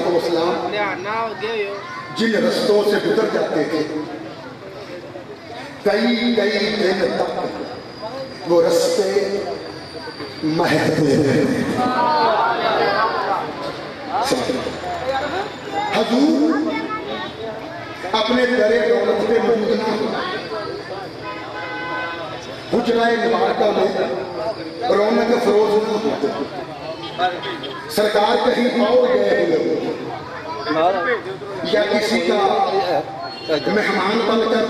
अलैहिस्सलाम जिन रस्तों से गुजर जाते थे, कई कई दिन तक वो रस्ते महकते रहे। हजूर अपने दरे दौलत पे मौजूद ना हो, हुजराए मुबारका में रौनक फरोज न होते, सरकार कहीं और गए हुए या किसी का मेहमान बनकर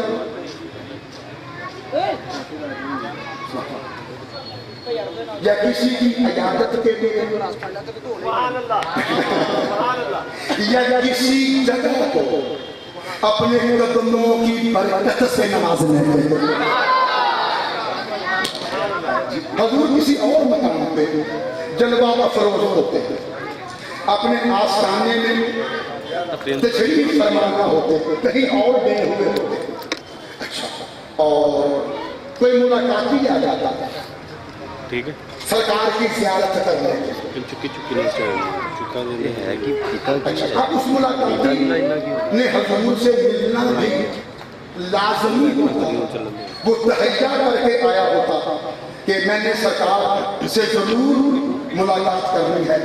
या किसी की इजाजत के लिए या किसी जगह को अपने कदमों की बरकत से नवाजने के लिए हजूर किसी और मकाम पे जलवा फरोज होते हैं, अपने आस्थाने में तशरीफ फरमाना होते, कहीं और गए हुए होते। अच्छा, और कोई मुलाकाती आ जाता, ठीक है, सरकार की ज़ियारत करने अच्छा, अब उस मुलाकाती ने हजूर से मिलना भी लाजमी होता, वो तहैया करके आया होता कि मैंने सरकार से जरूर मुलाकात करनी है,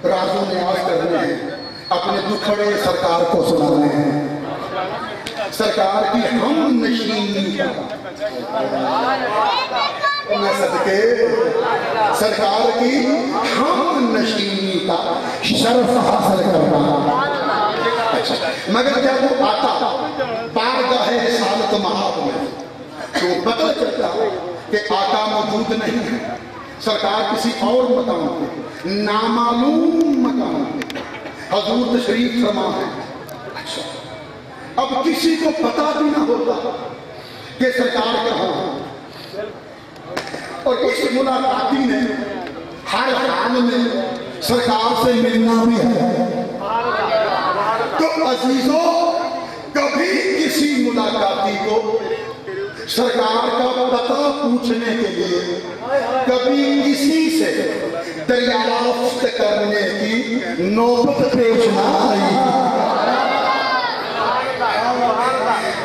राज़ो न्याज़ करने हैं, अपने दुखड़े सरकार को सुनाने हैं, सरकार की हम नशीनी का सदके सरकार की हम नशीनी का शर्फ हासिल करना। अच्छा, मगर जब वो आता बारगाहे रिसालत महाब में तो पता चलता कि आका मौजूद नहीं है, सरकार किसी और मकाम पे नामालूम मकाम पे हजूर तशरीफ फरमा है। अच्छा, अब किसी को पता भी ना होता कि सरकार कहाँ है, और इस मुलाकाती ने हर हाल में सरकार से मिलना भी है। तो अजीजों, कभी किसी मुलाकाती को सरकार का पता पूछने के लिए कभी किसी से दरियाफ्त करने की नौबत पेश ना आई।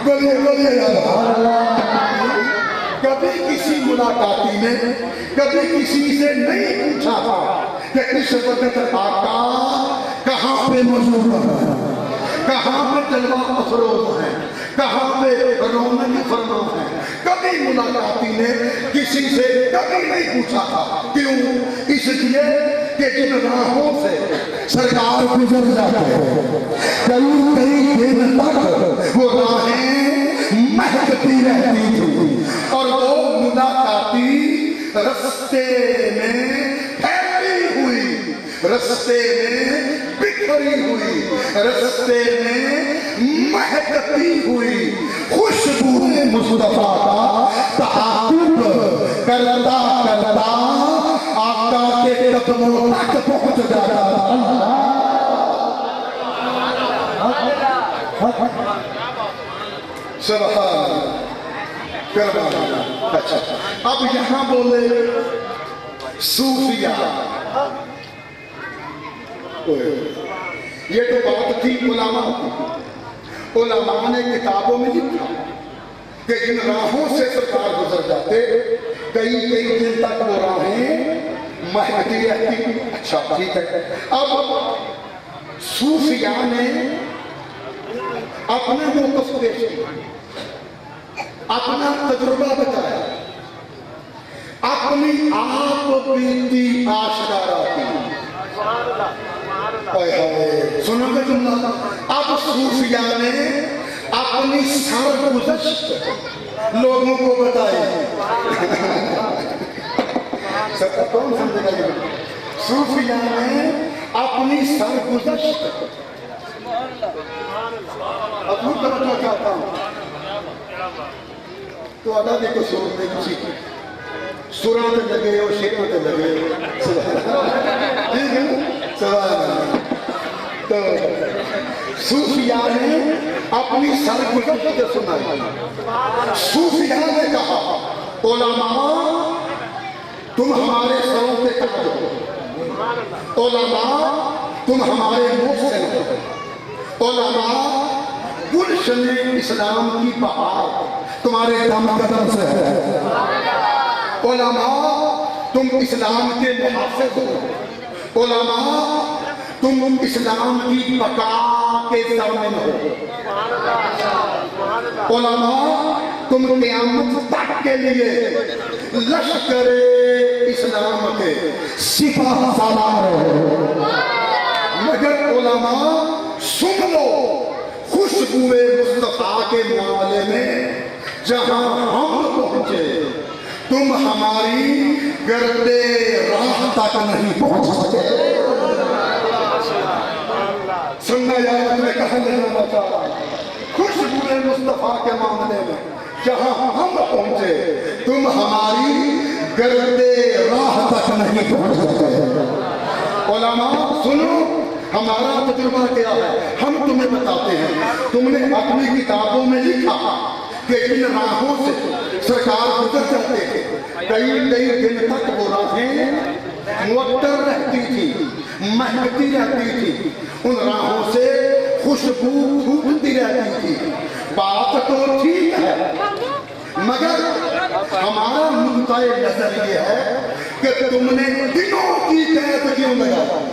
बोलिए बोलिए, कभी किसी मुलाकाती ने कभी किसी से नहीं पूछा था कि इस वक्त आका कहाँ पे मौजूद है, कहाँ पे जलवा अफरोज है, कहाँ पे रौनक फरमा है। कभी मुलाकाती ने किसी से कभी नहीं पूछा था, क्यों? इसलिए कि जिन राहों से सरकार गुजर जाते हैं, कई कई दिन तक वो राहें महकती रहती थी, और वो मुलाकाती रस्ते में फैली हुई, रस्ते में बिखरी हुई, रस्ते में महकती हुई खुशबू मुस्तफा का तआक्कुब करता करता आका के कदमों तक पहुंच जाता। अच्छा, अब यहाँ बोले सूफिया, ये तो बात थी उलमा की। उलमा ने किताबों में लिखा कि इन राहों से सरकार गुजर जाते, कई कई दिन तक वो राहें महकती रहती। अच्छा, ठीक है। अब सूफिया ने अपने मौक़िफ़ पेश किया, अपना तजुर्बा बताया, अपनी आप बीती आशकारा की। सुनोगे जुमला? अब सूफिया ने अपनी सरगुज़श्त लोगों को बताई। सबका कौन समझेगा ये? सूफिया ने अपनी सरगुज़श्त, अब करना चाहता हूँ तो अदा देखो, सुर देखो, सीखो, सुराते लगे हो, शेरों पे लगे हो, ठीक है। तो सूफिया ने अपनी सरगुज़श्त सुनाई। सूफिया ने कहा, उलमा तुम हमारे सरों पे ताज हो, उलमा तुम हमारे मुख से उलमा गुलशन इस्लाम की बहार तुम्हारे दम कदम से है। उलमा तुम इस्लाम के मुहाफिज हो। उलमा तुम इस्लाम की बका के ज़ामिन हो। उलमा तुम क़यामत तक के लिए लश्कर इस्लाम के सिपाह सालार हो। मगर उलमा सुन लो, खुशबुए मुस्तफा के मामले में जहां हम पहुंचे तुम हमारी गर्दे राह तक नहीं पहुंच सके। सुनना यार, मैं कहा लेना चाहता, खुशबुए मुस्तफा के मामले में जहां हम पहुंचे तुम हमारी गर्दे राह तक नहीं पहुंच सके। उलमा सुनो, हमारा तजुर्बा क्या है हम तुम्हें बताते हैं। तुमने अपनी किताबों में लिखा कि इन राहों से सरकार गुजर जाते थे, कई कई दिन तक वो राहें मुअत्तर रहती थी, महकती रहती थी, उन राहों से खुशबू फूटती रहती थी। बात तो ठीक है, मगर हमारा नुक्ता नजर ये है कि तुमने दिनों की कैद क्यों लगाई।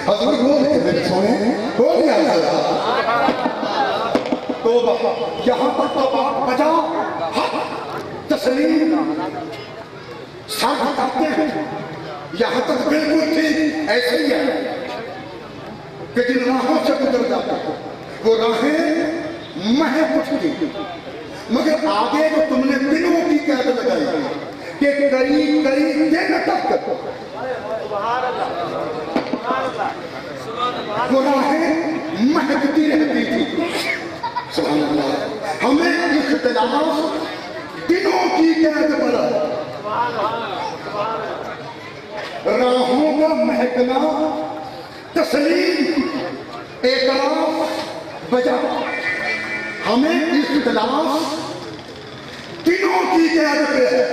हजरत बोल तो यहाँ पर तो बात बजा तस्लीम साथ करते हैं, यहाँ तक बिल्कुल ठीक ऐसे ही है कि जिन राहों से गुजर जाता है वो राहें महक उठती, मगर आगे जो तुमने दिनों की कैद लगाई कि करीब करीब दिन तक वो राहें महकती रहती थी। सुभान अल्लाह, हमें इख्तिलाफ दिनों की कैद पर राहों का महकना तस्लीम एतराफ बजा, हमें इख्तिलाफ दिनों की कैद पे है।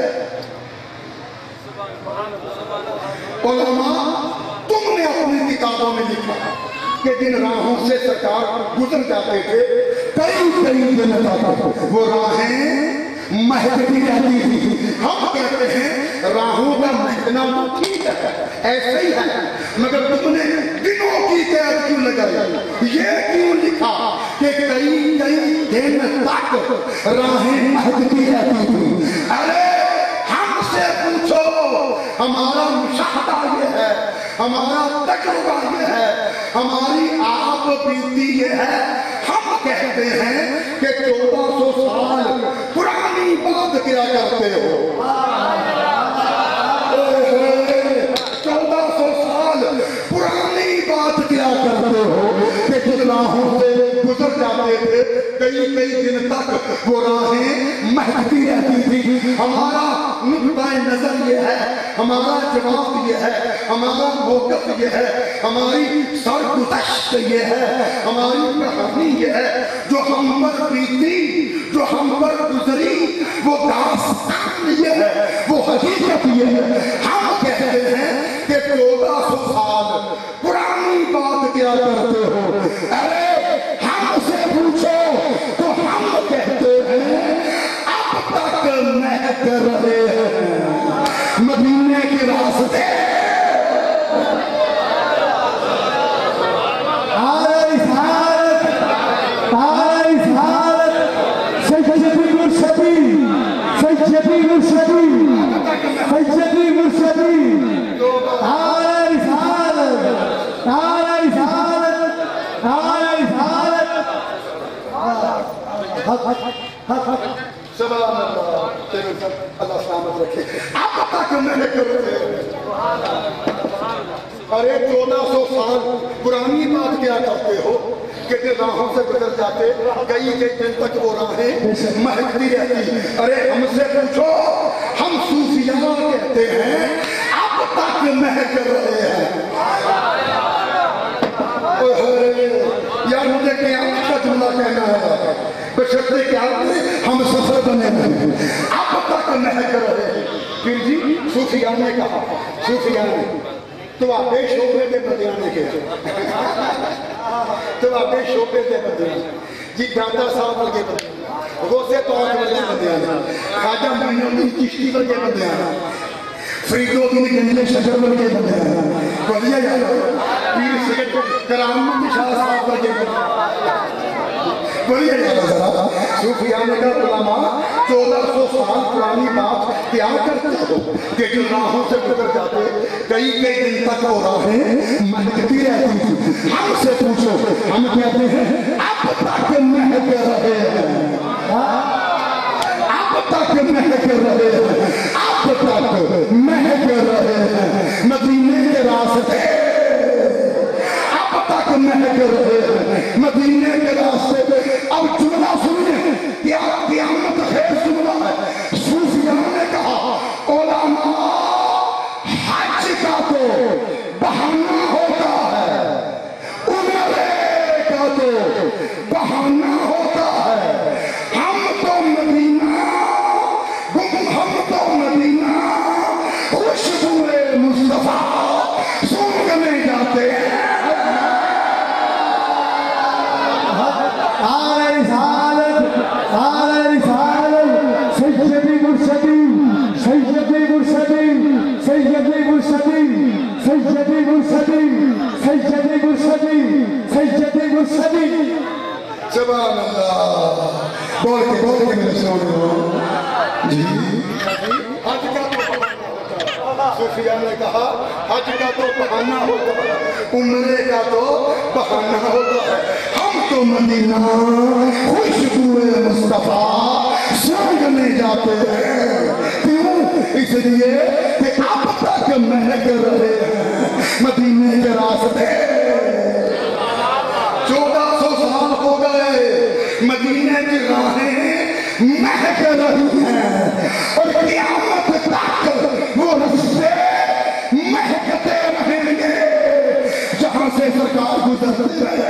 उलमा तुमने अपनी किताबों में लिखा कि जिन राहों से सरकार गुजर जाते थे कई कई दिन तक वो राहें महकती रहती थी। हम कहते हैं राहों का महकना तो ठीक है, ऐसे ही है, मगर तुमने दिनों की कैद क्यों लगाई, ये क्यों लिखा कि कई कई दिन तक राहें महकती रहती थी। अरे हमसे पूछो, हमारा मुशाहदा ये है, हमारा तजुर्बा ये है, हमारी आप बीती ये है। हम कहते हैं कि 1400 साल पुरानी बात क्या करते हो। 1400 साल पुरानी बात क्या करते हो कि जिन राहों से गुजर जाते थे कई कई दिन तक वो राहें महकती रहती थी। हमारा नुक्ता नजर ये है, हमारा जवाब ये है, हमारा मौक़िफ़ ये है, हमारी सरगुज़श्त ये है, हमारी कहानी ये है, जो हम पर बीती, जो हम पर गुजरी, वो दास्तान ये है, वो हकीकत ये है। हम कहते हैं कि 1400 साल पुरानी बात क्या करते हो। अरे हमसे पूछो तो हम कहते हैं अब तक महक रहे हैं मदीने के रास्ते। अल्लाह सलामत रखे। अब तक मैंने अरे 1400 साल पुरानी बात क्या करते हो कि राहों से गुजर जाते कई कई दिन तक वो राहें महकती रहती। अरे हमसे पूछो, हम सूफिया कहते हैं अब तक महक रहे हैं। यार मुझे क़यामत का जुमला कहना है, बशर्ते क्या हम सफर बने अब तक महक रहे हैं। फिर जी सूफिया ने कहा, सूफिया ने तो आपे शोभे के बंदियां ने के तो आपे शोभे के बंदियां जी दादा साहब वर्गे बंदे गोसे तो वर्गे बंदियां खाजा मोइनुद्दीन चिश्ती वर्गे बंदियां फरीदुद्दीन गंजे शजर वर्गे बंदियां बढ़िया यार पीर सैयद करामत शाह साहब वर्गे बढ़िया यार जरा सूफिया ने कहा उलमा 1400 साल पुरानी बात क्या करते हो कि जो राहों से गुजर जाते कई कई दिन तक वो राहें महकती रहती थी। हमसे पूछो हम कहते हैं अब तक महक रहे हैं, अब तक महक रहे हैं, अब तक महक रहे हैं मदीने के रास्ते, अब तक महक रहे हैं मदीने के रास्ते। अब जुमला सुनिए क्या क़यामत खैर जुमला है। सूफिया ने कहा उलमा हज का तो बहाना होता है, उम्रे का तो बहाना होता है, हम तो मदीना खुशबुए मुस्तफा सूंघने जाते हैं। बोल के मेरे सोने जी हज का तो सूफिया ने कहा हज का तो बहाना होता है, उम्रे का तो बहाना होता है, हम तो मदीना खुशबुए मुस्तफा सूंघने जाते हैं। क्यों? इसलिए कि अब तक महक रहे हैं मदीने के रास्ते। 1400 साल हो गए मदीने की राहें महक रही हैं और क़यामत तक वो रास्ते महकते रहेंगे जहां से सरकार गुजरते हैं।